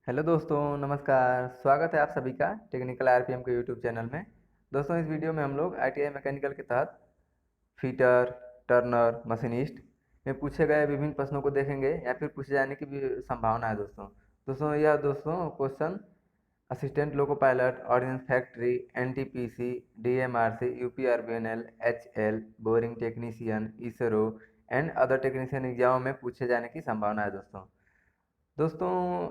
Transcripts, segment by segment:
Hello दोस्तों, नमस्कार। स्वागत है आप सभी का टेक्निकल आरपीएम के यूट्यूब चैनल में। दोस्तों, इस वीडियो में हम लोग आईटीआई मैकेनिकल के तहत फीटर, टर्नर, मशीनिस्ट में पूछे गए विभिन्न प्रश्नों को देखेंगे या फिर पूछे जाने की भी संभावना है। दोस्तों यह question assistant loco pilot, ordnance factory, NTPC, DMRC, UPRBNL, HL, boring technician, ISRO and other technician एग्जामों में पूछे जाने की संभावना है। दोस्तों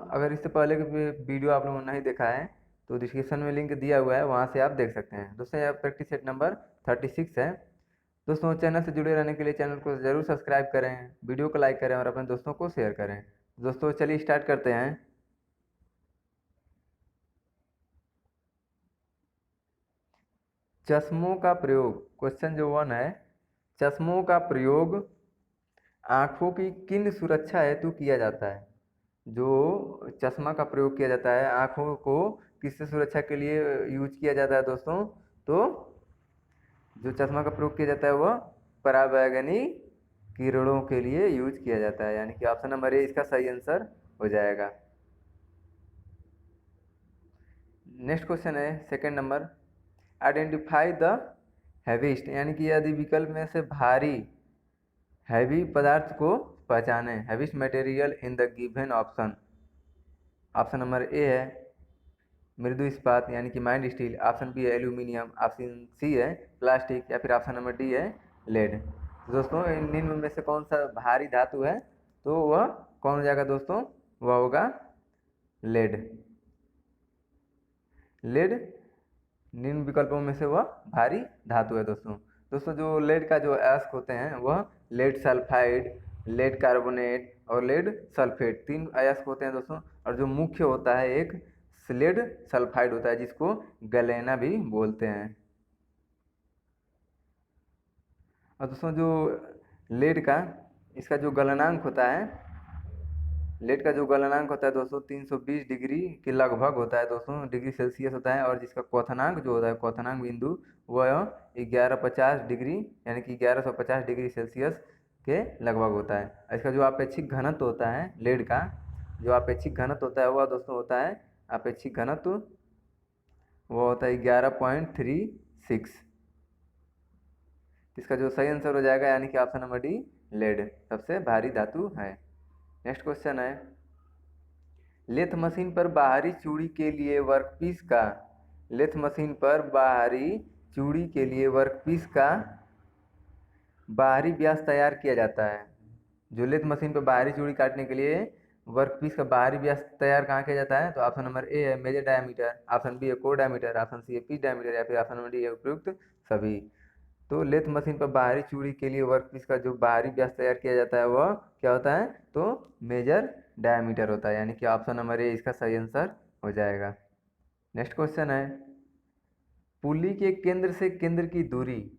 अगर इससे पहले की वीडियो आप लोगों ने नहीं देखा है तो डिस्क्रिप्शन में लिंक दिया हुआ है, वहाँ से आप देख सकते हैं। दोस्तों यह प्रैक्टिस सेट नंबर 36 है। दोस्तों चैनल से जुड़े रहने के लिए चैनल को ज़रूर सब्सक्राइब करें, वीडियो को लाइक करें और अपने दोस्तों को शेयर करें। दोस्तों चलिए स्टार्ट करते हैं। चश्मों का प्रयोग, क्वेश्चन जो 1 है, चश्मों का प्रयोग आँखों की किन सुरक्षा हेतु किया जाता है? जो चश्मा का प्रयोग किया जाता है आँखों को किससे सुरक्षा के लिए यूज किया जाता है दोस्तों? तो जो चश्मा का प्रयोग किया जाता है वह पराबैंगनी किरणों के लिए यूज किया जाता है, यानी कि ऑप्शन नंबर ए इसका सही आंसर हो जाएगा। नेक्स्ट क्वेश्चन है second number, identify the heaviest, यानी कि यदि विकल्प में से भारी हैवी पदार्थ को पहचाने। Heaviest material in the given option. Option number ए है मृदु इस्पात यानी कि माइंड स्टील, ऑप्शन बी है एल्यूमिनियम, ऑप्शन सी है प्लास्टिक या फिर ऑप्शन नंबर डी है लेड। दोस्तों इन निम्न में से कौन सा भारी धातु है? तो वह कौन हो जाएगा दोस्तों? वह होगा लेड। लेड निम्न विकल्पों में से वह भारी धातु है। दोस्तों जो लेड का जो अयस्क होते हैं वह लेड सल्फाइड, लेड कार्बोनेट और लेड सल्फेट, 3 अयस्क होते हैं दोस्तों। और जो मुख्य होता है एक लेड सल्फाइड होता है, जिसको गलेना भी बोलते हैं। और दोस्तों जो लेड का इसका जो गलनांक होता है, लेड का जो गलनांक होता है दोस्तों 320 डिग्री के लगभग होता है दोस्तों, डिग्री सेल्सियस होता है। और जिसका क्वथनांक जो होता है, क्वथनांक बिंदु, वह 1150 डिग्री यानी कि 1150 डिग्री सेल्सियस के लगभग होता है। इसका जो अपेक्षिक घनत्व होता है लेड का, जो अपेक्षिक घनत्व होता है वह दोस्तों होता है अपेक्षिक घनत्व वो होता है 11.36। इसका जो सही आंसर हो जाएगा यानी कि ऑप्शन नंबर डी लेड सबसे भारी धातु है। नेक्स्ट क्वेश्चन है, लेथ मशीन पर बाहरी चूड़ी के लिए वर्कपीस का, लेथ मशीन पर बाहरी चूड़ी के लिए वर्कपीस का बाहरी व्यास तैयार किया जाता है। जो लेथ मशीन पर बाहरी चूड़ी काटने के लिए वर्कपीस का बाहरी व्यास तैयार कहाँ किया जाता है? तो ऑप्शन नंबर ए है मेजर डायमीटर, ऑप्शन बी है कोर डायमीटर, ऑप्शन सी है पिच डायमीटर या फिर ऑप्शन नंबर डी है उपयुक्त सभी। तो लेथ मशीन पर बाहरी चूड़ी के लिए वर्कपीस का जो बाहरी व्यास तैयार किया जाता है वह क्या होता है? तो मेजर डायमीटर होता है, यानी कि ऑप्शन नंबर ए इसका सही आंसर हो जाएगा। नेक्स्ट क्वेश्चन है, पुल्ली के केंद्र से केंद्र की दूरी,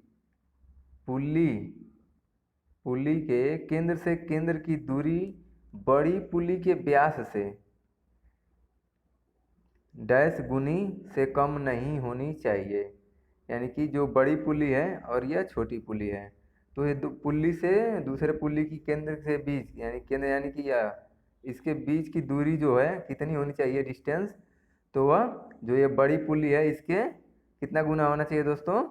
पुल्ली पुल्ली के केंद्र से केंद्र की दूरी बड़ी पुल्ली के व्यास से डैश गुनी से कम नहीं होनी चाहिए। यानी कि जो बड़ी पुल्ली है और यह छोटी पुल्ली है, तो ये पुल्ली से दूसरे पुल्ली की केंद्र से बीच, यानी केंद्र यानी कि यह इसके बीच की दूरी जो है कितनी होनी चाहिए डिस्टेंस? तो वह जो ये बड़ी पुल्ली है इसके कितना गुना होना चाहिए दोस्तों?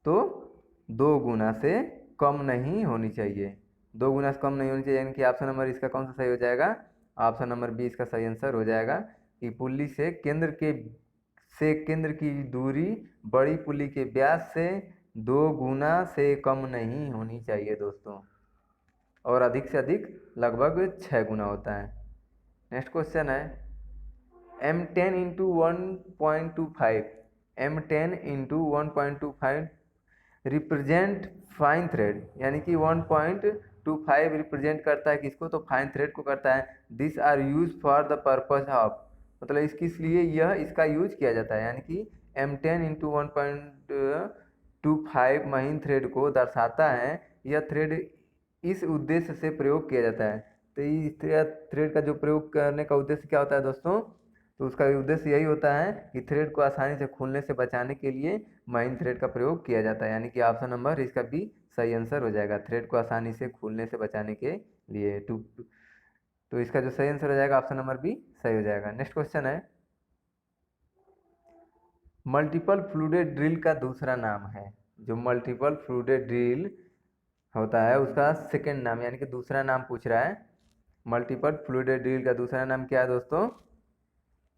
तो 2 गुना से कम नहीं होनी चाहिए। 2 गुना से कम नहीं होनी चाहिए, यानी कि ऑप्शन नंबर इसका कौन सा सही हो जाएगा? ऑप्शन नंबर बी इसका सही आंसर हो जाएगा कि पुल्ली से केंद्र की दूरी बड़ी पुल्ली के व्यास से 2 गुना से कम नहीं होनी चाहिए दोस्तों, और अधिक से अधिक लगभग 6 गुना होता है। नेक्स्ट क्वेश्चन है, M10 into 1.25, M10 into 1.25 represent fine thread, यानी कि 1.25 रिप्रेजेंट करता है किसको? तो फाइन थ्रेड को करता है। This are use for the purpose of, मतलब इसलिए यह इसका यूज किया जाता है, यानी कि M10 इंटू 1.25 महीन थ्रेड को दर्शाता है। यह थ्रेड इस उद्देश्य से प्रयोग किया जाता है। तो इस थ्रेड का जो प्रयोग करने का उद्देश्य क्या होता है दोस्तों? तो उसका उद्देश्य यही होता है कि थ्रेड को आसानी से खुलने से बचाने के लिए महीन थ्रेड का प्रयोग किया जाता है, यानी कि ऑप्शन नंबर इसका बी सही आंसर हो जाएगा, थ्रेड को आसानी से खुलने से बचाने के लिए। तो इसका जो सही आंसर हो जाएगा ऑप्शन नंबर बी सही हो जाएगा। नेक्स्ट क्वेश्चन है, मल्टीपल फ्लूइड ड्रिल का दूसरा नाम है। जो मल्टीपल फ्लूइड ड्रिल होता है उसका सेकेंड नाम यानी कि दूसरा नाम पूछ रहा है। मल्टीपल फ्लूइड ड्रिल का दूसरा नाम क्या है दोस्तों?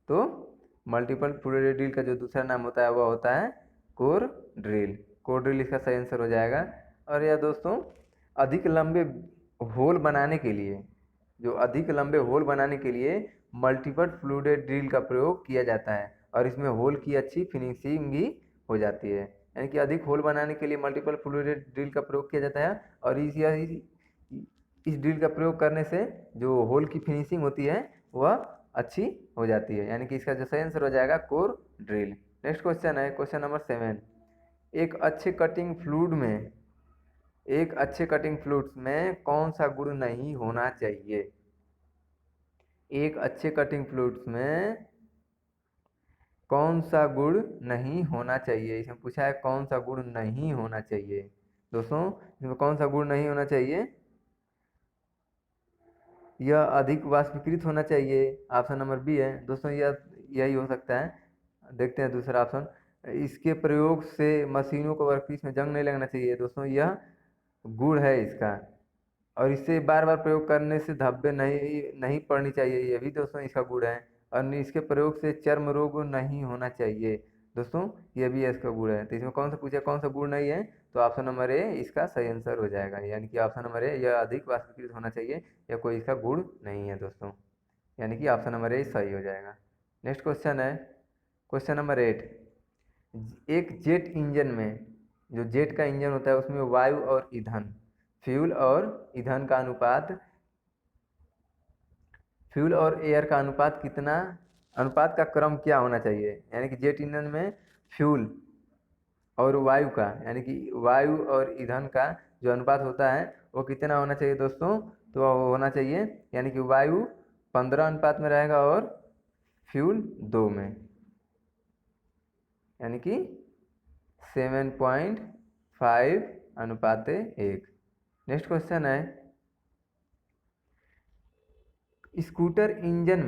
तो मल्टीपल फ्लूइड ड्रिल का जो दूसरा नाम होता है वह होता है कोर ड्रिल। कोर ड्रिल इसका सही आंसर हो जाएगा। और यह दोस्तों अधिक लंबे होल बनाने के लिए, जो अधिक लंबे होल बनाने के लिए मल्टीपल फ्लूइड ड्रिल का प्रयोग किया जाता है और इसमें होल की अच्छी फिनिशिंग भी हो जाती है। यानी कि अधिक होल बनाने के लिए मल्टीपल फ्लूइड ड्रिल का प्रयोग किया जाता है और इस ड्रिल का प्रयोग करने से जो होल की फिनिशिंग होती है वह अच्छी हो जाती है। यानी कि इसका जो सही आंसर हो जाएगा कोर ड्रिल। नेक्स्ट क्वेश्चन है क्वेश्चन नंबर 7। एक अच्छे कटिंग फ्लूइड में कौन सा गुण नहीं होना चाहिए? एक अच्छे कटिंग फ्लूइड में कौन सा गुण नहीं होना चाहिए? इसमें पूछा है कौन सा गुण नहीं होना चाहिए। दोस्तों इसमें कौन सा गुण नहीं होना चाहिए? यह अधिक वाष्पीकृत होना चाहिए, ऑप्शन नंबर बी है दोस्तों। यही हो सकता है। देखते हैं दूसरा ऑप्शन, इसके प्रयोग से मशीनों को वर्कपीस में जंग नहीं लगना चाहिए। दोस्तों यह गुण है इसका। और इसे बार बार प्रयोग करने से धब्बे नहीं नहीं पड़नी चाहिए, ये भी दोस्तों इसका गुण है। और इसके प्रयोग से चर्म रोग नहीं होना चाहिए। दोस्तों ये भी इसका गुण है। तो इसमें कौन सा पूछा कौन सा गुण नहीं है? तो ऑप्शन नंबर ए इसका सही आंसर हो जाएगा। यानी कि ऑप्शन नंबर ए, यह अधिक वाष्पीकृत होना चाहिए, यह कोई इसका गुण नहीं है दोस्तों। यानी कि ऑप्शन नंबर ए सही हो जाएगा। नेक्स्ट क्वेश्चन है क्वेश्चन नंबर 8। एक जेट इंजन में, जो जेट का इंजन होता है उसमें वायु और ईंधन, फ्यूल और ईंधन का अनुपात, फ्यूल और एयर का अनुपात कितना, अनुपात का क्रम क्या होना चाहिए? यानी कि जेट इंजन में फ्यूल और वायु का, यानी कि वायु और ईंधन का जो अनुपात होता है वो कितना होना चाहिए दोस्तों? तो वो होना चाहिए, यानी कि वायु 15 अनुपात में रहेगा और फ्यूल 2 में, यानी कि 7.5 अनुपात 1। नेक्स्ट क्वेश्चन है, स्कूटर इंजन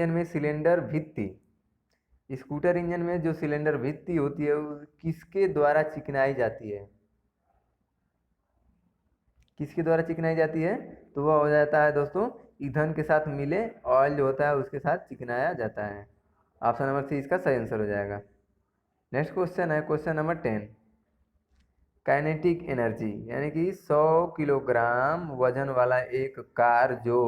में सिलेंडर भित्ति, स्कूटर इंजन में जो सिलेंडर भित्ति होती है वो किसके द्वारा चिकनाई जाती है? किसके द्वारा चिकनाई जाती है? तो वह हो जाता है दोस्तों ईंधन के साथ मिले ऑयल जो होता है उसके साथ चिकनाया जाता है। ऑप्शन नंबर सी इसका सही आंसर हो जाएगा। नेक्स्ट क्वेश्चन है क्वेश्चन नंबर 10। काइनेटिक एनर्जी, यानी कि 100 किलोग्राम वजन वाला एक कार जो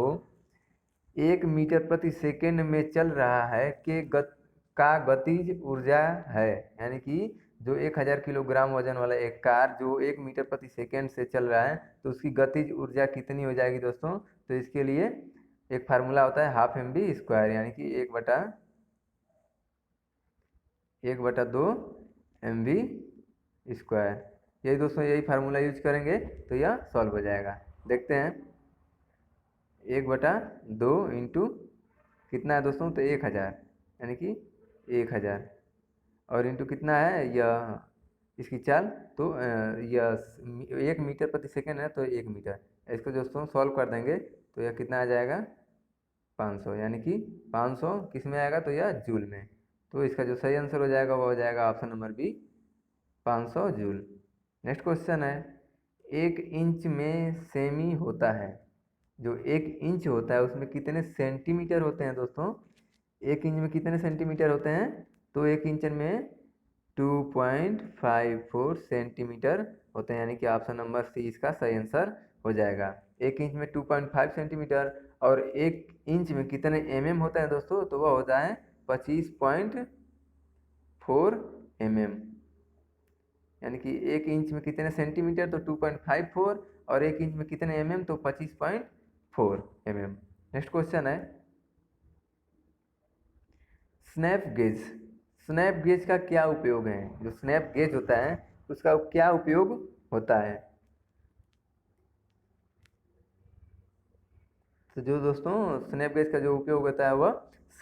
1 मीटर प्रति सेकेंड में चल रहा है का गतिज ऊर्जा है। यानी कि जो 1000 किलोग्राम वजन वाला एक कार जो 1 मीटर प्रति सेकेंड से चल रहा है तो उसकी गतिज ऊर्जा कितनी हो जाएगी दोस्तों? तो इसके लिए एक फार्मूला होता है हाफ mv², यानी कि 1/2 mv²। यही दोस्तों यही फार्मूला यूज करेंगे तो यह सॉल्व हो जाएगा। देखते हैं 1/2 इंटू कितना है दोस्तों? तो 1000, यानी कि 1000 और इंटू कितना है यह इसकी चाल, तो यह 1 मीटर प्रति सेकेंड है तो 1 मीटर। इसको दोस्तों सॉल्व कर देंगे तो यह कितना आ जाएगा? 500, यानी कि 500 किस में आएगा? तो यह जूल में। तो इसका जो सही आंसर हो जाएगा वो हो जाएगा option number B 500 joule. Next question है, 1 इंच में सेमी होता है। जो 1 इंच होता है उसमें कितने सेंटीमीटर होते हैं दोस्तों? 1 इंच में कितने सेंटीमीटर होते हैं? तो 1 इंच में 2.54 सेंटीमीटर होते हैं, यानी कि ऑप्शन नंबर सी इसका सही आंसर हो जाएगा। 1 इंच में 2.5 सेंटीमीटर और 1 इंच में कितने होते हैं दोस्तों? तो वह होता है 25.4 यानी कि 1 इंच में कितने सेंटीमीटर? तो 2.54 और 1 इंच में कितने तो 25.4 नेक्स्ट क्वेश्चन है, स्नैप गेज। स्नैप गेज का क्या उपयोग है? जो स्नैप गेज होता है उसका क्या उपयोग होता है? तो जो दोस्तों स्नैप गेज का जो उपयोग होता है वह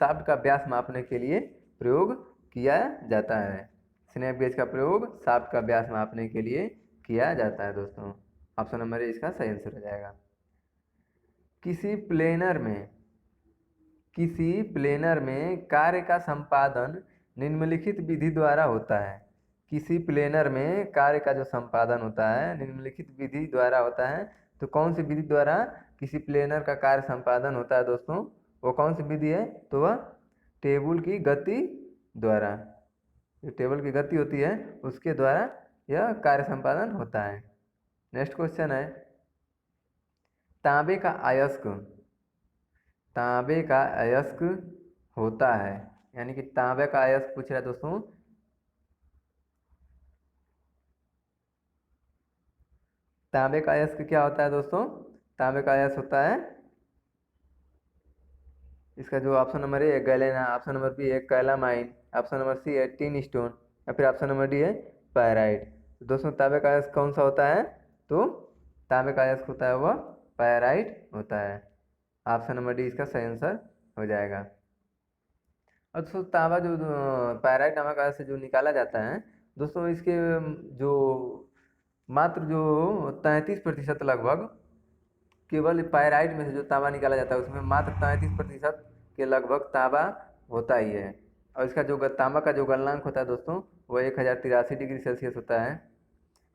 शाफ्ट का व्यास मापने के लिए प्रयोग किया जाता है। स्नैप गेज का प्रयोग शाफ्ट का व्यास मापने के लिए किया जाता है दोस्तों। ऑप्शन नंबर ए इसका सही आंसर हो जाएगा। किसी प्लेनर में कार्य का संपादन निम्नलिखित विधि द्वारा होता है। किसी प्लेनर में कार्य का जो संपादन होता है निम्नलिखित विधि द्वारा होता है। तो कौन सी विधि द्वारा किसी प्लेनर का कार्य संपादन होता है दोस्तों? वो कौन सी विधि है? तो वह टेबल की गति द्वारा, जो टेबल की गति होती है उसके द्वारा यह कार्य संपादन होता है। नेक्स्ट क्वेश्चन है, तांबे का अयस्क होता है, यानी कि तांबे का अयस्क पूछ रहा है दोस्तों। तांबे का अयस्क क्या होता है दोस्तों? तांबे का अयस्क होता है, इसका जो option number A galena, option number B है कैलामाइन, ऑप्शन नंबर सी है टिन स्टोन, या फिर ऑप्शन नंबर डी है पैराइट। तो दोस्तों तांबे का अयस्क कौन सा होता है? तो तांबे का अयस्क होता है वह पैराइट होता है। ऑप्शन नंबर डी इसका सही आंसर हो जाएगा। और दोस्तों तांबा जो पैराइट नामक अयस्क से जो निकाला जाता है दोस्तों, इसके जो मात्र जो 33% लगभग केवल पायराइट में से जो तांबा निकाला जाता है उसमें मात्र 33% के लगभग तांबा होता ही है। और इसका जो तांबा का जो गलनांक होता है दोस्तों वह 1083 डिग्री सेल्सियस होता है।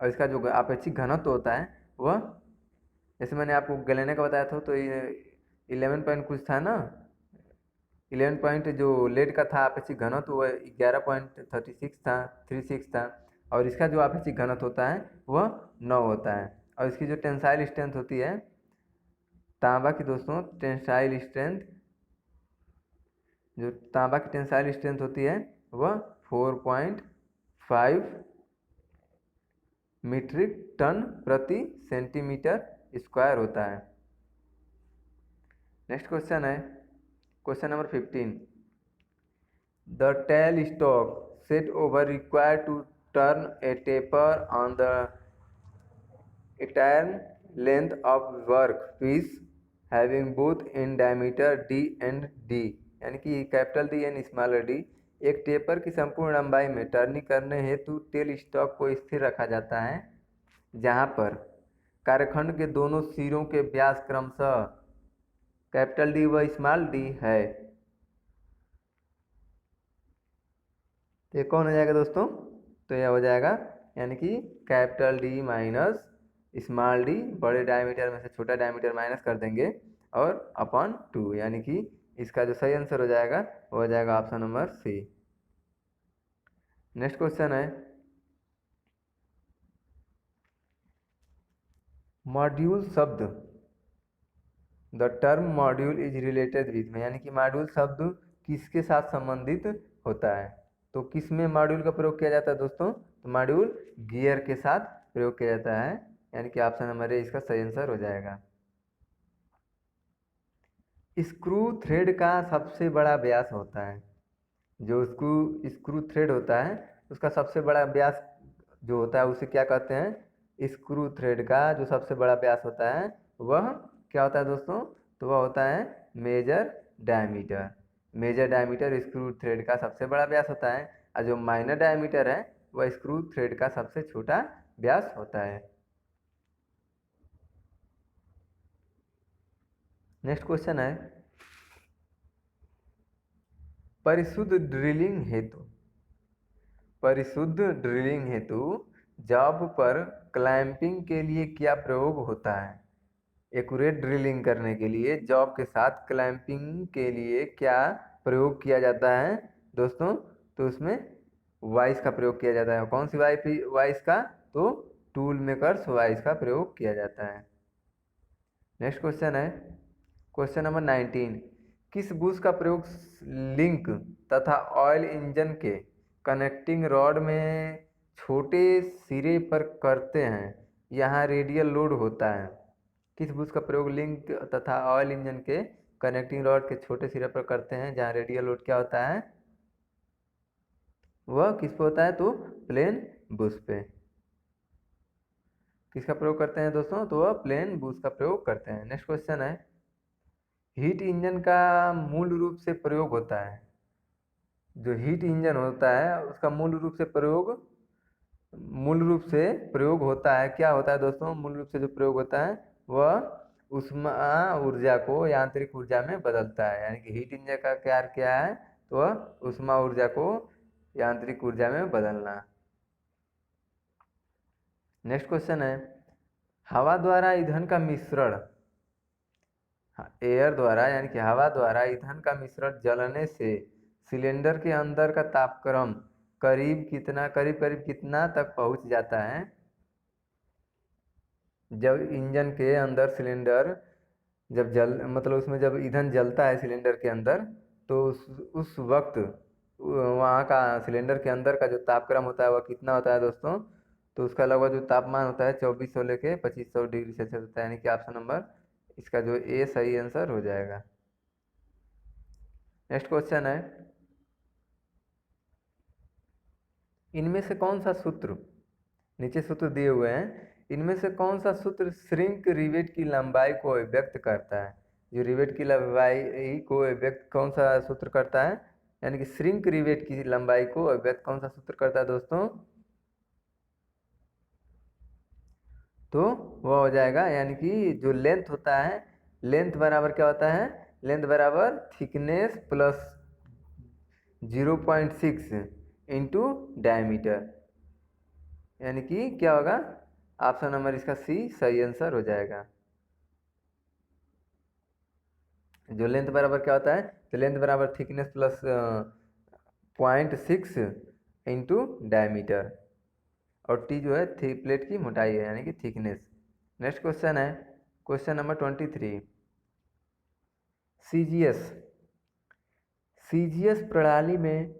और इसका जो अपेक्षिक घनत्व होता है वह, जैसे मैंने आपको गैलेना का बताया था, तो ये 11 पॉइंट कुछ था ना, 11 पॉइंट जो लेड का था अपेक्षिक घनत्व वह 11.36 था। और इसका जो अपेक्षिक घनत्व होता है वह 9 होता है। और इसकी जो टेंसाइल स्ट्रेंथ होती है तांबा की दोस्तों, टेंसाइल स्ट्रेंथ, जो तांबा की टेंसाइल स्ट्रेंथ होती है वह 4.5 मीट्रिक टन प्रति सेंटीमीटर स्क्वायर होता है। नेक्स्ट क्वेश्चन है question number 15, the tail stock set over required to turn a taper on the entire length of work piece having both in diameter d and d, यानी कि capital D and smaller D, एक taper की संपूर्ण लंबाई में turning करने हेतु tell stock को स्थिर रखा जाता है जहां पर कार्यखंड के दोनों सिरों के व्यास क्रमशः कैपिटल डी व स्मॉल डी है। तो ये कौन हो जाएगा दोस्तों? तो यह हो जाएगा यानी कि capital D minus small D, बड़े डायमीटर में से छोटा डायमीटर माइनस कर देंगे और अपॉन 2, यानी कि इसका जो सही आंसर हो जाएगा वो हो जाएगा option number C. Next question है, मॉड्यूल शब्द, the term module is related with में, यानी कि मॉड्यूल शब्द किसके साथ संबंधित होता है? तो किस में मॉड्यूल का प्रयोग किया जाता है दोस्तों? तो मॉड्यूल गियर के साथ प्रयोग किया जाता है, यानी कि ऑप्शन नंबर ए इसका सही आंसर हो जाएगा। स्क्रू थ्रेड का सबसे बड़ा व्यास होता है, जो स्क्रू थ्रेड होता है उसका सबसे बड़ा व्यास जो होता है उसे क्या कहते हैं? स्क्रू थ्रेड का जो सबसे बड़ा व्यास होता है वह क्या होता है दोस्तों? तो वह होता है major diameter. Major diameter screw thread का सबसे बड़ा व्यास होता है, और जो माइनर डायमीटर है वह स्क्रू थ्रेड का सबसे छोटा व्यास होता है। नेक्स्ट क्वेश्चन है, परिशुद्ध ड्रिलिंग हेतु जॉब पर क्लैंपिंग के लिए क्या प्रयोग होता है? एक्यूरेट ड्रिलिंग करने के लिए जॉब के साथ क्लैंपिंग के लिए क्या प्रयोग किया जाता है दोस्तों? तो उसमें वाइस का प्रयोग किया जाता है। कौन सी वाइस का? तो टूल मेकर्स वाइस का प्रयोग किया जाता है। नेक्स्ट क्वेश्चन है क्वेश्चन नंबर 19, किस बुश का प्रयोग लिंक तथा ऑयल इंजन के कनेक्टिंग रॉड में छोटे सिरे पर करते हैं? यहाँ रेडियल लोड होता है। किस बुश का प्रयोग लिंक तथा ऑयल इंजन के कनेक्टिंग रॉड के छोटे सिरे पर करते हैं जहाँ रेडियल लोड क्या होता है? वह किस पे होता है? तो प्लेन बुश पे। किसका प्रयोग करते हैं दोस्तों? तो वह प्लेन बुश का प्रयोग करते हैं। नेक्स्ट क्वेश्चन है, हीट इंजन का मूल रूप से प्रयोग होता है, जो हीट इंजन होता है उसका मूल रूप से प्रयोग होता है, क्या होता है दोस्तों? मूल रूप से जो प्रयोग होता है वह ऊष्मा ऊर्जा को यांत्रिक ऊर्जा में बदलता है, यानी कि हीट इंजन का कार्य क्या है, तो वह ऊष्मा ऊर्जा को यांत्रिक ऊर्जा में बदलना। नेक्स्ट क्वेश्चन है, हवा द्वारा ईंधन का मिश्रण, एयर द्वारा यानी कि हवा द्वारा ईंधन का मिश्रण जलने से सिलेंडर के अंदर का तापक्रम करीब करीब कितना तक पहुंच जाता है। जब इंजन के अंदर सिलेंडर जब मतलब उसमें जब ईंधन जलता है सिलेंडर के अंदर, तो उस वक्त वहाँ का सिलेंडर के अंदर का जो तापक्रम होता है वह कितना होता है दोस्तों, तो उसका लगभग जो तापमान होता है 2400 लेके 2500 डिग्री सेल्सियस होता है, यानी कि ऑप्शन नंबर इसका जो ए सही आंसर हो जाएगा। नेक्स्ट क्वेश्चन है, इनमें से कौन सा सूत्र, नीचे सूत्र दिए हुए हैं, इनमें से कौन सा सूत्र श्रिंक रिवेट की लंबाई को व्यक्त करता है। जो रिवेट की लंबाई को व्यक्त कौन सा सूत्र करता है, यानी कि श्रिंक रिवेट की लंबाई को व्यक्त कौन सा सूत्र करता है दोस्तों, तो वह हो जाएगा, यानी कि जो लेंथ होता है, लेंथ बराबर क्या होता है, लेंथ बराबर थिकनेस प्लस 0.6 इंटू डायमीटर, यानी कि क्या होगा, ऑप्शन नंबर इसका सी सही आंसर हो जाएगा। जो लेंथ बराबर क्या होता है, तो लेंथ बराबर थिकनेस प्लस 0.6 इंटू डायमीटर, और टी जो है प्लेट की मोटाई है यानी कि थिकनेस। नेक्स्ट क्वेश्चन है, क्वेश्चन नंबर 23, सीजीएस, सीजीएस प्रणाली में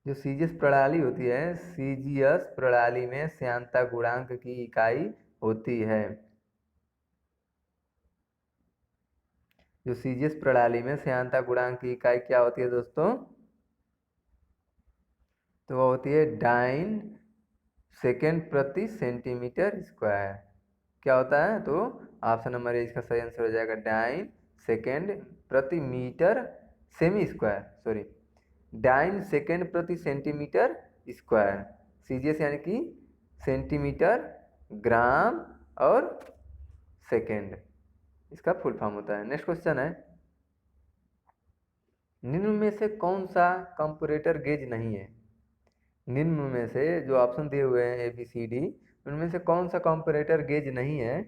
जो सीजीएस प्रणाली होती है, सीजीएस प्रणाली में श्यानता गुणांक की इकाई होती है। जो सीजीएस प्रणाली में श्यानता गुणांक की इकाई क्या होती है दोस्तों, तो वो होती है डाइन सेकेंड प्रति सेंटीमीटर स्क्वायर। क्या होता है, तो ऑप्शन नंबर ए इसका सही आंसर हो जाएगा, डाइन सेकेंड प्रति metre cm square, sorry dyne second प्रति सेंटीमीटर स्क्वायर। सीजीएस यानी कि सेंटीमीटर, ग्राम और सेकेंड, इसका फुल फॉर्म होता है। नेक्स्ट क्वेश्चन है, निम्न में से कौन सा कंपैरेटर गेज नहीं है। निम्न में से जो ऑप्शन दिए हुए हैं ए बी सी डी, उनमें से कौन सा कंपैरेटर गेज नहीं है,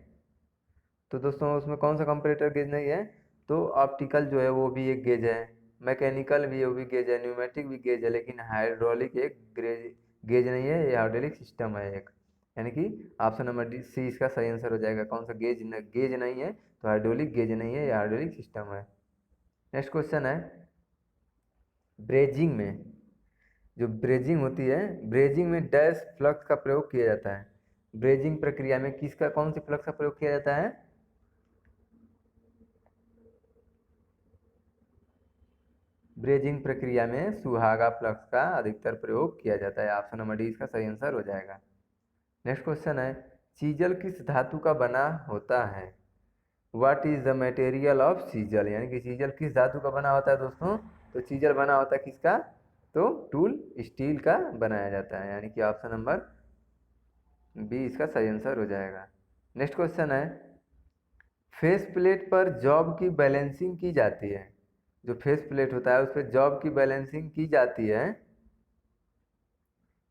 तो दोस्तों उसमें कौन सा कंपैरेटर गेज नहीं है, तो ऑप्टिकल जो है वो भी एक गेज है, मैकेनिकल भी वो भी गेज है, न्यूमेटिक भी गेज है, लेकिन हाइड्रोलिक एक गेज नहीं है, ये हाइड्रोलिक सिस्टम है एक, यानी कि ऑप्शन नंबर डी सी इसका सही आंसर हो जाएगा। कौन सा गेज नहीं है, तो हाइड्रोलिक गेज नहीं है, ये हाइड्रोलिक सिस्टम है। नेक्स्ट क्वेश्चन है, ब्रेजिंग में, जो ब्रेजिंग होती है, ब्रेजिंग में डैश फ्लक्स का प्रयोग किया जाता है। ब्रेजिंग प्रक्रिया में किसका कौन सी फ्लक्स का प्रयोग किया जाता है, ब्रेजिंग प्रक्रिया में सुहागा फ्लक्स का अधिकतर प्रयोग किया जाता है। ऑप्शन नंबर डी इसका सही आंसर हो जाएगा। नेक्स्ट क्वेश्चन है, चीजल किस धातु का बना होता है। What is the material of chisel, यानी कि चीजल किस धातु का बना होता है दोस्तों, तो चीजल बना होता है किसका, तो टूल स्टील का बनाया जाता है, यानी कि ऑप्शन नंबर बी इसका सही आंसर हो जाएगा। नेक्स्ट क्वेश्चन है, फेस प्लेट पर जॉब की बैलेंसिंग की जाती है। जो फेस प्लेट होता है उस पर जॉब की बैलेंसिंग की जाती है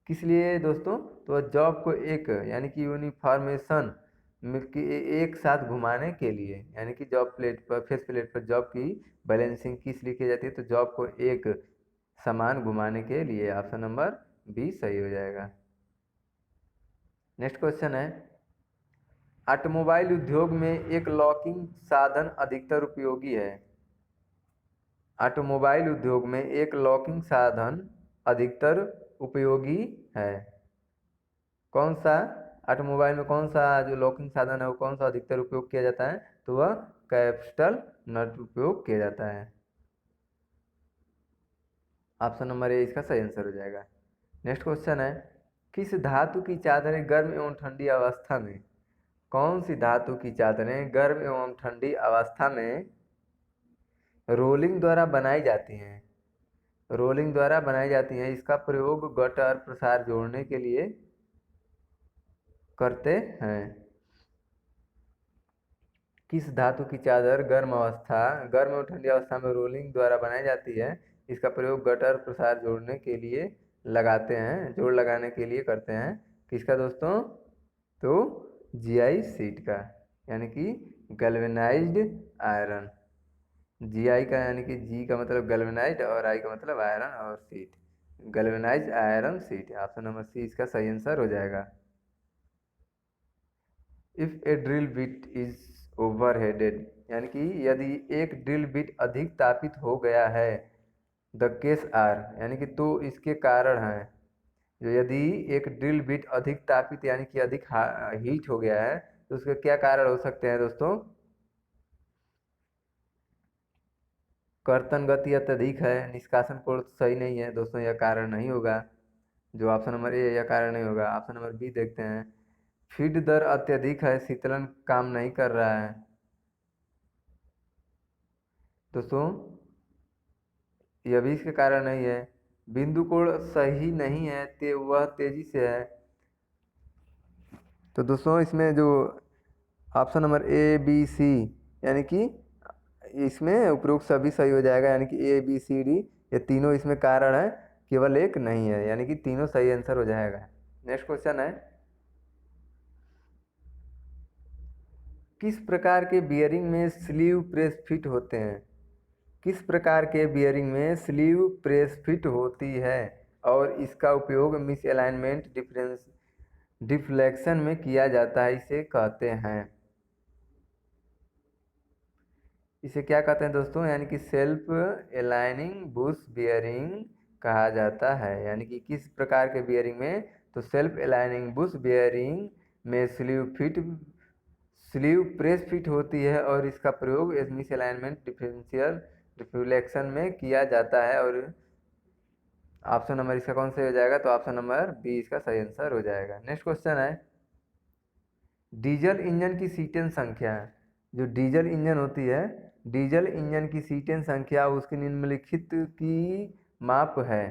किस लिए दोस्तों, तो जॉब को एक यानी कि यूनिफॉर्मेशन एक साथ घुमाने के लिए, यानी कि जॉब प्लेट पर फेस प्लेट पर जॉब की बैलेंसिंग किस लिए की जाती है, तो जॉब को एक समान घुमाने के लिए। ऑप्शन नंबर बी सही हो जाएगा। नेक्स्ट क्वेश्चन है, ऑटोमोबाइल उद्योग में एक लॉकिंग साधन अधिकतर उपयोगी है। ऑटोमोबाइल उद्योग में एक लॉकिंग साधन अधिकतर उपयोगी है। कौन सा, ऑटोमोबाइल में कौन सा जो लॉकिंग साधन है वो कौन सा अधिकतर उपयोग किया जाता है, तो वह कैपिस्टल नट उपयोग किया जाता है। ऑप्शन नंबर ए इसका सही आंसर हो जाएगा। नेक्स्ट क्वेश्चन है, किस धातु की चादरें गर्म एवं ठंडी अवस्था में, कौन सी धातु की चादरें गर्म एवं ठंडी अवस्था में रोलिंग द्वारा बनाई जाती हैं। रोलिंग द्वारा बनाई जाती हैं, इसका प्रयोग गटर प्रसार जोड़ने के लिए करते हैं। किस धातु की चादर गर्म और ठंडी अवस्था में रोलिंग द्वारा बनाई जाती है? इसका प्रयोग गटर प्रसार जोड़ने के लिए लगाते हैं, जोड़ लगाने के लिए करते हैं। किसका दोस्तों? तो जीआई सीट का, यानी कि गैल्वेनाइज्ड आयरन। जीआई का यानी कि जी का मतलब गैल्वेनाइज्ड और आई का मतलब आयरन और sheet, galvanised iron sheet. Option number C इसका सही आंसर हो जाएगा। If a drill bit is overheated, यानी कि यदि एक ड्रिल बिट अधिक तापित हो गया है, द केस आर, यानी कि तो इसके कारण हैं। जो यदि एक ड्रिल बिट अधिक तापित यानी कि अधिक हीट हो गया है, तो उसके क्या कारण हो सकते हैं दोस्तों? कर्तन गति अत्यधिक है, निष्कासन कोण सही नहीं है दोस्तों, यह कारण नहीं होगा। जो ऑप्शन नंबर ए, यह कारण नहीं होगा। ऑप्शन नंबर बी देखते हैं। फीड दर अत्यधिक है, शीतलन काम नहीं कर रहा है। दोस्तों यह भी इसके कारण नहीं है। बिंदु कोण सही नहीं है, वह तेजी से है। तो दोस्तों इसमें जो option number A B C, यानी कि इसमें उपरोक्त सभी सही हो जाएगा, यानी कि ए बी सी डी ये तीनों इसमें कारण है, केवल एक नहीं है, यानी कि तीनों सही आंसर हो जाएगा। नेक्स्ट क्वेश्चन है, किस प्रकार के बियरिंग में स्लीव प्रेस फिट होते हैं? किस प्रकार के बियरिंग में स्लीव प्रेस फिट होती है और इसका उपयोग मिसअलाइनमेंट डिफ्लेक्शन में किया जाता है, इसे कहते हैं? इसे क्या कहते हैं दोस्तों? यानी कि सेल्फ अलाइनिंग बुश बियरिंग कहा जाता है। यानी कि किस प्रकार के बियरिंग में? तो सेल्फ अलाइनिंग बुश बियरिंग में स्लीव प्रेस फिट होती है और इसका प्रयोग मिसअलाइनमेंट डिफरेंशियल रिफ्लेक्शन में किया जाता है। और ऑप्शन नंबर इसका कौन सा हो जाएगा? तो ऑप्शन नंबर बी इसका सही आंसर हो जाएगा। नेक्स्ट क्वेश्चन है, डीजल इंजन की सीटें संख्या। जो डीजल इंजन होती है, डीजल इंजन की सीटें संख्या उसकी निम्नलिखित की माप है।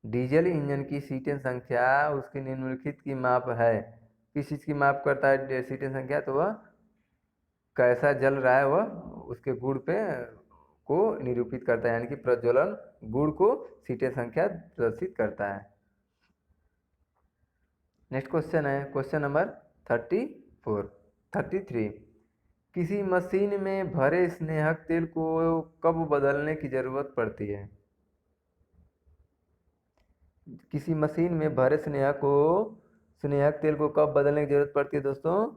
डीजल इंजन की सीटें संख्या उसकी निम्नलिखित की माप है। किस चीज़ की माप करता है सीटें संख्या? तो वह कैसा जल रहा है वह उसके गुण पे को निरूपित करता है, यानी कि प्रज्वलन गुण को सीटें संख्या प्रदर्शित करता है। नेक्स्ट क्वेश्चन है क्वेश्चन नंबर 33। किसी मशीन में भरे स्नेहक तेल को कब बदलने की जरूरत पड़ती है? किसी मशीन में भरे स्नेहक तेल को कब बदलने की जरूरत पड़ती है दोस्तों?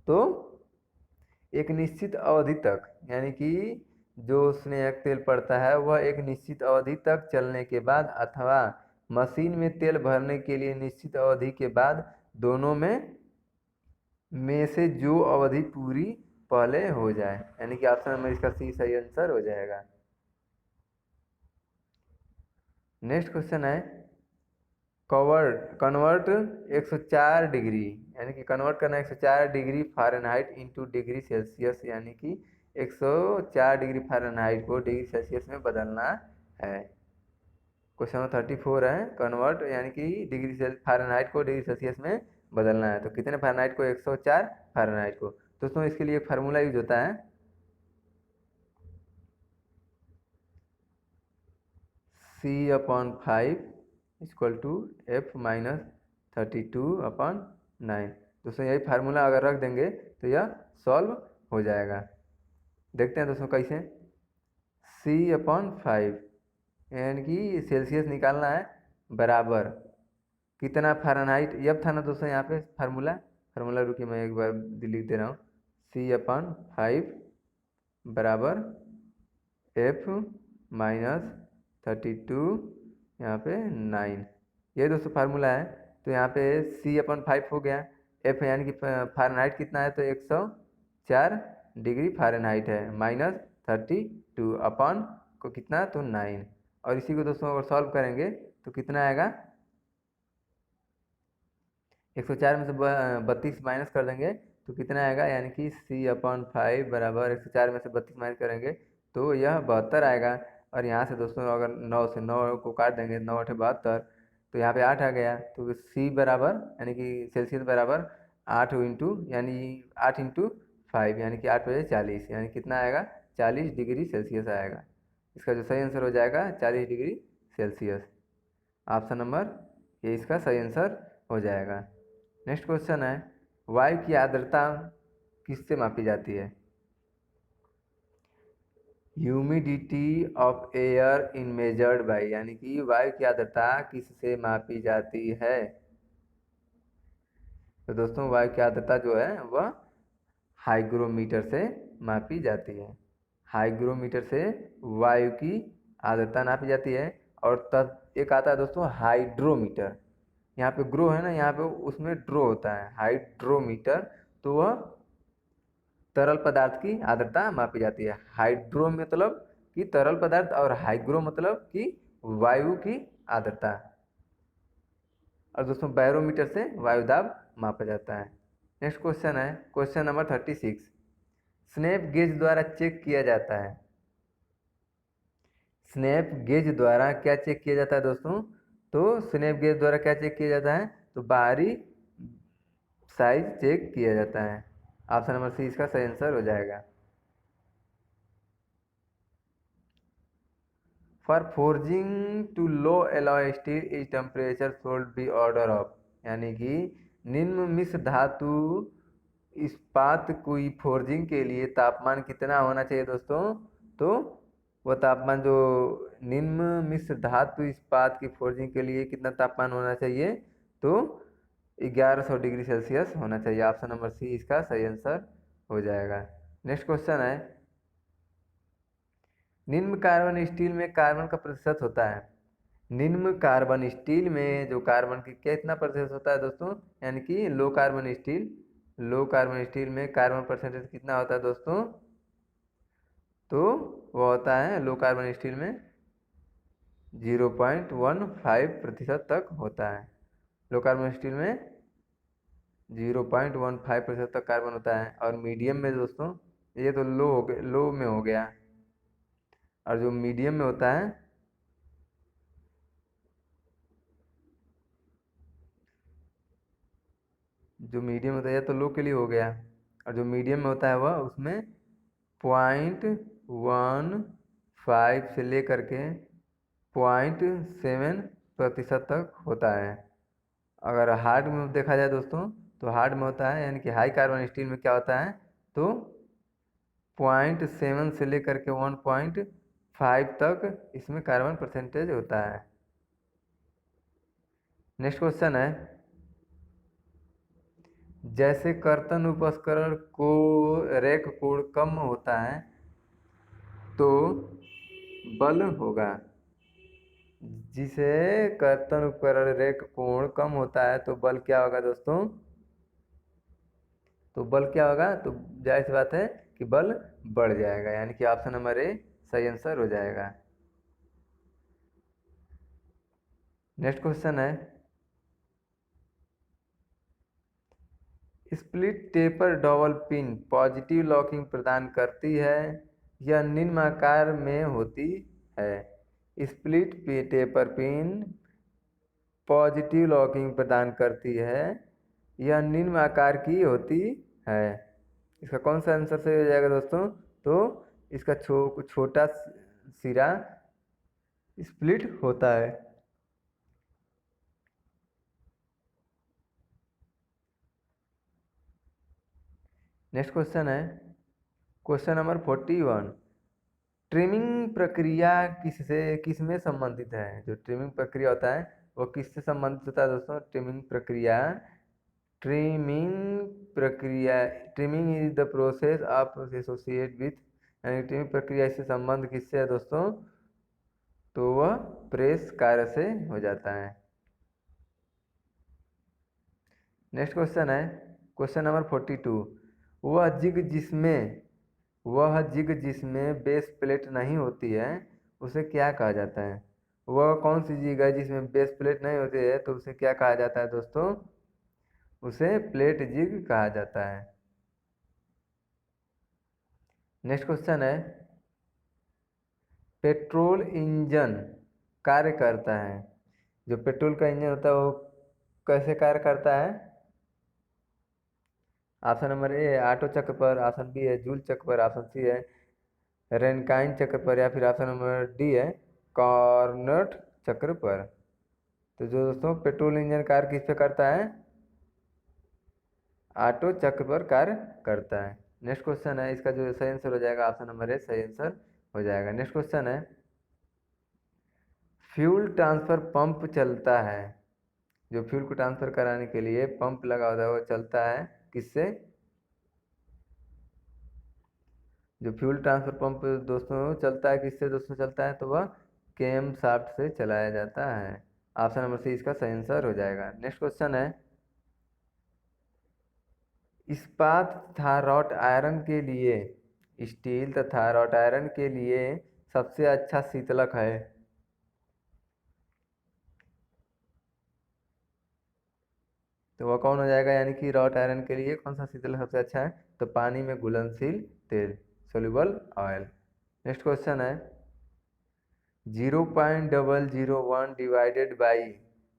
तो एक निश्चित अवधि तक, यानी कि जो स्नेहक तेल पड़ता है वह एक निश्चित अवधि तक चलने के बाद अथवा मशीन में तेल भरने के लिए निश्चित अवधि के बाद, दोनों में से जो अवधि पूरी पहले हो जाए, यानी कि ऑप्शन नंबर इसका सी सही आंसर हो जाएगा। नेक्स्ट क्वेश्चन है, कन्वर्ट 104 डिग्री, यानी कि कन्वर्ट करना 104 degree Fahrenheit into degree Celsius, यानी कि 104 डिग्री फ़ारेनहाइट को डिग्री सेल्सियस में बदलना है। क्वेश्चन नंबर 34 है, कन्वर्ट यानी कि फ़ारेनहाइट को डिग्री सेल्सियस में बदलना है। तो कितने फ़ारेनहाइट को? 104 फ़ारेनहाइट को। दोस्तों इसके लिए एक फार्मूला यूज होता है, C/5 equal to F minus 32/9। दोस्तों यही फार्मूला अगर रख देंगे तो यह सॉल्व हो जाएगा। देखते हैं दोस्तों कैसे। C/5 यानी कि सेल्सियस निकालना है, बराबर कितना फ़ारेनहाइट, यह था ना दोस्तों यहाँ पे फार्मूला रुकिए मैं एक बार लिख दे रहा हूँ। C/5 बराबर F माइनस 32 यहाँ पे 9, ये दोस्तों फार्मूला है। तो यहाँ पे C/5 हो गया, F यानी कि फ़ारेनहाइट कितना है? तो 104 डिग्री फ़ारेनहाइट है, माइनस 32 अपन को कितना? तो 9। और इसी को दोस्तों अगर सॉल्व करेंगे तो कितना आएगा? 104 में से 32 माइनस कर देंगे तो कितना आएगा? यानी कि C/5 बराबर 104 में से 32 माइनस करेंगे तो यह 72 आएगा। और यहाँ से दोस्तों अगर 9 से 9 को काट देंगे, 9 8 72, तो यहाँ पे 8 आ गया, तो C बराबर यानी कि सेल्सियस बराबर 8 इंटू यानी 8 इंटू 5 यानी कि 8×40 यानी कितना आएगा 40 डिग्री सेल्सियस आएगा। इसका जो सही आंसर हो जाएगा 40 डिग्री सेल्सियस। ऑप्शन नंबर ये इसका सही आंसर हो जाएगा। नेक्स्ट क्वेश्चन है, वायु की आर्द्रता किससे मापी जाती है? Humidity of air in measured by, यानी कि वायु की आर्द्रता किससे मापी जाती है? तो दोस्तों वायु की आर्द्रता जो है वह हाइग्रोमीटर से मापी जाती है। हाइग्रोमीटर से वायु की आर्द्रता नापी जाती है। और तब एक आता है दोस्तों हाइड्रोमीटर, यहाँ पे ग्रो है ना, यहाँ पे उसमें ड्रो होता है हाइड्रोमीटर, तो वह तरल पदार्थ की आर्द्रता मापी जाती है। हाइड्रो मतलब कि तरल पदार्थ और हाइग्रो मतलब कि वायु की आर्द्रता। और दोस्तों बैरोमीटर से वायु दाब मापा जाता है। नेक्स्ट क्वेश्चन है क्वेश्चन नंबर 36, स्नैप गेज द्वारा चेक किया जाता है। स्नैप गेज द्वारा क्या चेक किया जाता है दोस्तों? तो स्नैप गेज द्वारा क्या चेक किया जाता है? तो बाहरी साइज चेक किया जाता है। ऑप्शन नंबर सी इसका सही आंसर हो जाएगा। For forging to low alloy steel is temperature should be order of, यानी कि निम्न मिश्र धातु इस्पात की फोर्जिंग के लिए तापमान कितना होना चाहिए दोस्तों? तो वह तापमान जो निम्न मिश्र धातु इस्पात की फोर्जिंग के लिए कितना तापमान होना चाहिए? तो 1100 डिग्री सेल्सियस होना चाहिए। ऑप्शन नंबर सी इसका सही आंसर हो जाएगा। नेक्स्ट क्वेश्चन है, निम्न कार्बन स्टील में कार्बन का प्रतिशत होता है। निम्न कार्बन स्टील में जो कार्बन की कितना प्रतिशत होता है दोस्तों? यानी कि low carbon steel, low carbon steel में कार्बन परसेंटेज कितना होता है दोस्तों? तो वो होता है लो कार्बन स्टील में 0.15% तक होता है। लो कार्बन स्टील में 0.15% तक कार्बन होता है। और मीडियम में दोस्तों ये तो लो हो गया, लो में हो गया। और जो मीडियम में होता है जो मीडियम होता है, या तो लो के लिए हो गया, और जो मीडियम में होता है वह उसमें 0.15 से लेकर के 0.7% तक होता है। अगर हार्ड में देखा जाए दोस्तों, तो हार्ड में होता है यानी कि हाई कार्बन स्टील में क्या होता है? तो 0.7 से लेकर के 1.5 तक इसमें कार्बन परसेंटेज होता है। नेक्स्ट क्वेश्चन है, जैसे कर्तन उपकरण को रैक कोण कम होता है तो बल होगा। जिसे कर्तन उपकरण रैक कोण कम होता है तो बल क्या होगा दोस्तों? तो बल क्या होगा? तो जाहिर सी बात है कि बल बढ़ जाएगा, यानी कि ऑप्शन नंबर ए सही आंसर हो जाएगा। नेक्स्ट क्वेश्चन है, split taper double pin positive locking प्रदान करती है या निम्न आकार में होती है? Split taper pin positive locking प्रदान करती है या निम्न आकार की होती है? इसका कौन सा आंसर सही हो जाएगा दोस्तों? तो इसका छोटा सिरा स्प्लिट होता है। नेक्स्ट क्वेश्चन है क्वेश्चन नंबर 41, ट्रिमिंग प्रक्रिया किसमें संबंधित है? जो ट्रिमिंग प्रक्रिया होता है वो किससे संबंधित होता है दोस्तों? Trimming is the process of associate with, यानी ट्रिमिंग प्रक्रिया से संबंध किससे है दोस्तों? तो वह प्रेस कार्य से हो जाता है। नेक्स्ट क्वेश्चन है क्वेश्चन नंबर 42, वह जिग जिसमें बेस प्लेट नहीं होती है उसे क्या कहा जाता है? वह कौन सी जिग है जिसमें बेस प्लेट नहीं होती है? तो उसे क्या कहा जाता है दोस्तों? उसे प्लेट जिग कहा जाता है। नेक्स्ट क्वेश्चन है, पेट्रोल इंजन कार्य करता है जो पेट्रोल का इंजन होता है वो कैसे कार्य करता है? ऑप्शन नंबर ए है ऑटो चक्र पर, ऑप्शन बी है जूल चक्र पर, ऑप्शन सी है रेनकाइन चक्र पर, या फिर ऑप्शन नंबर डी है कार्नोट चक्र पर। तो जो दोस्तों पेट्रोल इंजन कार्य किस पे करता है? ऑटो चक्र पर कार्य करता है। नेक्स्ट क्वेश्चन है, इसका जो सही आंसर हो जाएगा ऑप्शन नंबर ए सही आंसर हो जाएगा। नेक्स्ट क्वेश्चन है, फ्यूल ट्रांसफर पंप चलता है, जो फ्यूल को ट्रांसफर कराने के लिए पंप लगा होता है वो चलता है किससे? जो फ्यूल ट्रांसफर पंप दोस्तों चलता है किससे दोस्तों चलता है? तो वह कैम शाफ्ट से चलाया जाता है। ऑप्शन नंबर सी इसका सही आंसर हो जाएगा। नेक्स्ट क्वेश्चन है, इस्पात तथा रॉट आयरन के लिए, स्टील तथा रॉट आयरन के लिए सबसे अच्छा शीतलक है? तो वह कौन हो जाएगा? यानी कि रॉट आयरन के लिए कौन सा शीतलक सबसे अच्छा है? तो पानी में घुलनशील तेल, सोल्यूबल ऑयल। नेक्स्ट क्वेश्चन है, 0.001 divided by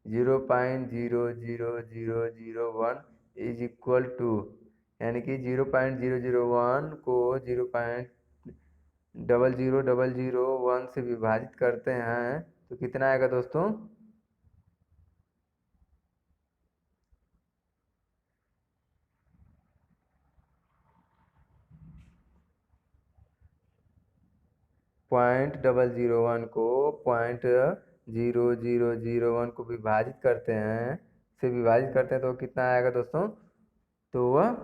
0.00001 is equal to, यानी कि 0.001 को 0.00001 से विभाजित करते हैं तो कितना आएगा दोस्तों? 0.001 को 0.0001 को विभाजित करते हैं, से विभाजित करते हैं तो कितना आएगा दोस्तों? तो वह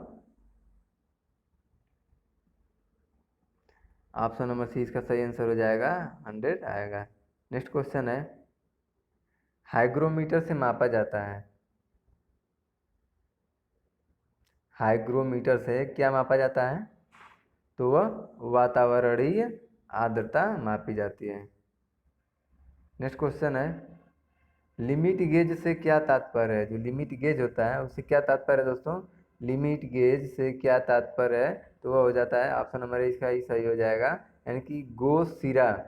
ऑप्शन नंबर सी इसका सही आंसर हो जाएगा, 100 आएगा। नेक्स्ट क्वेश्चन है, हाइग्रोमीटर से मापा जाता है, हाइग्रोमीटर से क्या मापा जाता है? तो वह वातावरणीय आर्द्रता मापी जाती है। नेक्स्ट क्वेश्चन है, लिमिट गेज से क्या तात्पर्य है? जो लिमिट गेज होता है उससे क्या तात्पर्य है दोस्तों? लिमिट गेज से क्या तात्पर्य है? तो वह हो जाता है ऑप्शन नंबर इसका ही सही हो जाएगा, यानी कि गो सिरा,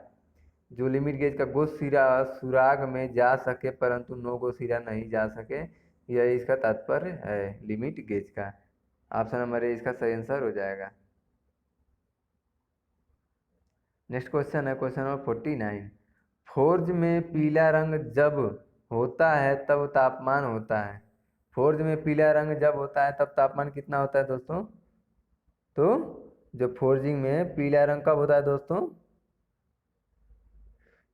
जो लिमिट गेज का गो सिरा सुराग में जा सके परंतु नो गो सिरा नहीं जा सके, यह इसका तात्पर्य है लिमिट गेज का। ऑप्शन नंबर ए इसका सही आंसर हो जाएगा। नेक्स्ट क्वेश्चन है क्वेश्चन नंबर 49, फोर्ज में पीला रंग जब होता है तब तापमान होता है, फोर्ज में पीला रंग जब होता है तब तापमान कितना होता है दोस्तों? तो जो फोर्जिंग में पीला रंग कब होता है दोस्तों?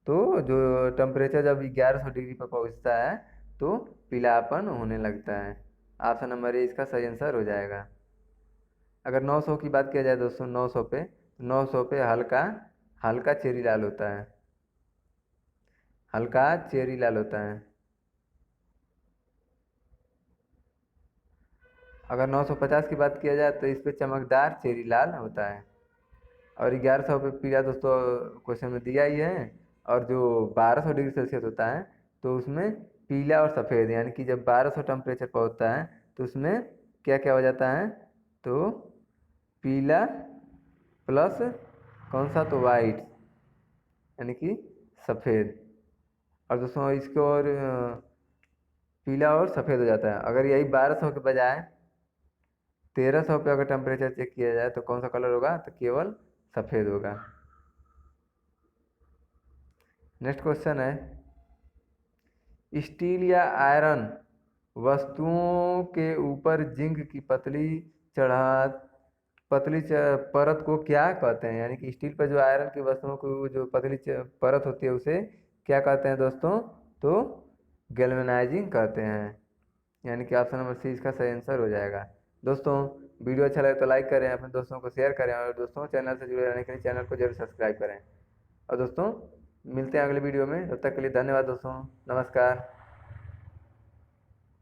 तो जो टेम्परेचर जब 1100 डिग्री पर पहुंचता है तो पीलापन होने लगता है। ऑप्शन नंबर ए इसका सही आंसर हो जाएगा। अगर 900 की बात किया जाए दोस्तों, 900 पे हल्का हल्का चेरी लाल होता है, हल्का चेरी लाल होता है। अगर 950 की बात किया जाए तो इस पे चमकदार चेरी लाल होता है। और 1100 पे पीला दोस्तों क्वेश्चन में दिया ही है। और जो 1200 डिग्री सेल्सियस होता है तो उसमें पीला और सफ़ेद, यानी कि जब 1200 टेम्परेचर पहुंचता है तो उसमें क्या क्या हो जाता है? तो पीला प्लस कौन सा? तो वाइट, यानी कि सफ़ेद। और दोस्तों इसको और पीला और सफ़ेद हो जाता है। अगर यही 1200 के बजाय 1300 पे अगर टेम्परेचर चेक किया जाए तो कौन सा कलर होगा? तो केवल सफ़ेद होगा। नेक्स्ट क्वेश्चन है, स्टील या आयरन वस्तुओं के ऊपर जिंक की चढ़ा परत को क्या कहते हैं? यानी कि स्टील पर जो आयरन की वस्तुओं को जो परत होती है उसे क्या कहते हैं दोस्तों? तो गैल्वेनाइजिंग कहते हैं। यानी कि ऑप्शन नंबर सी इसका सही आंसर हो जाएगा। दोस्तों वीडियो अच्छा लगे तो लाइक करें, अपने दोस्तों को शेयर करें, और दोस्तों चैनल से जुड़े रहने के लिए चैनल को जरूर सब्सक्राइब करें। और दोस्तों मिलते हैं अगले वीडियो में, तब तक के लिए धन्यवाद दोस्तों, नमस्कार।